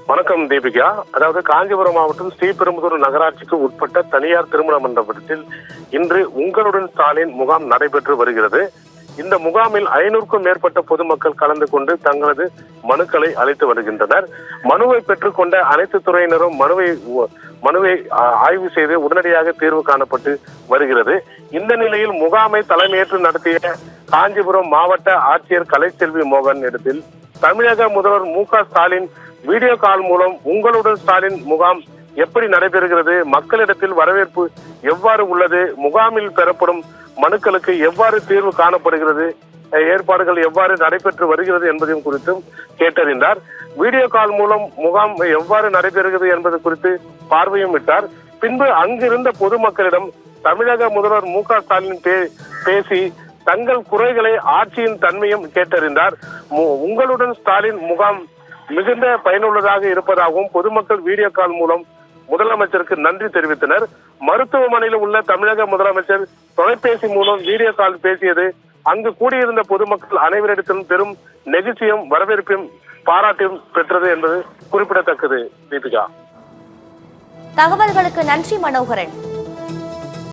வணக்கம் தீபிகா. அதாவது காஞ்சிபுரம் மாவட்டம் ஸ்ரீபெரும்புதூர் நகராட்சிக்கு உட்பட்ட தனியார் திருமண மண்டபத்தில் இன்று உங்களுடன் ஸ்டாலின் முகாம் நடைபெற்று வருகிறது. இந்த முகாமில் 500க்கும் மேற்பட்ட பொதுமக்கள் கலந்து கொண்டு தங்களது மனுக்களை அளித்து வருகின்றனர். மனுவை பெற்றுக்கொண்ட அனைத்து துறையினரும் மனுவை ஆய்வு செய்து உடனடியாக தீர்வு காணப்பட்டு வருகிறது. இந்த நிலையில் முகாமை தலைமையேற்று நடத்திய காஞ்சிபுரம் மாவட்ட ஆட்சியர் கலைச்செல்வி மோகன் இடத்தில் தமிழக முதல்வர் மு.க. ஸ்டாலின் வீடியோ கால் மூலம் உங்களுடன் ஸ்டாலின் முகாம் எப்படி நடைபெறுகிறது, மக்களிடத்தில் வரவேற்பு எவ்வாறு உள்ளது, முகாமில் பெறப்படும் மனுக்களுக்கு எவ்வாறு தீர்வு காணப்படுகிறது, ஏற்பாடுகள் எவ்வாறு நடைபெற்று வருகிறது என்பதையும் குறித்தும் கேட்டறிந்தார். வீடியோ கால் மூலம் முகாம் எவ்வாறு நடைபெறுகிறது என்பது குறித்து பார்வையும் விட்டார். பின்பு அங்கிருந்த பொதுமக்களிடம் தமிழக முதல்வர் மு.க. ஸ்டாலின் பேசி தங்கள் குறைகளை ஆட்சியின் தன்மையும் கேட்டறிந்தார். உங்களுடன் ஸ்டாலின் முகாம் மிகுந்த பயனுள்ளதாக இருப்பதாகவும் பொதுமக்கள் வீடியோ கால் மூலம் முதலமைச்சருக்கு நன்றி தெரிவித்தனர். மருத்துவமனையில் உள்ள தமிழக முதலமைச்சர் தொலைபேசி மூலம் வீடியோ கால் பேசியது அங்கு கூடியிருந்த பொதுமக்கள் அனைவரிடத்திலும் பெரும் நெகிழ்ச்சியும் வரவேற்பையும் பாராட்டையும் பெற்றது என்பது குறிப்பிடத்தக்கது. தீபிகா, தகவல்களுக்கு நன்றி மனோகரன்.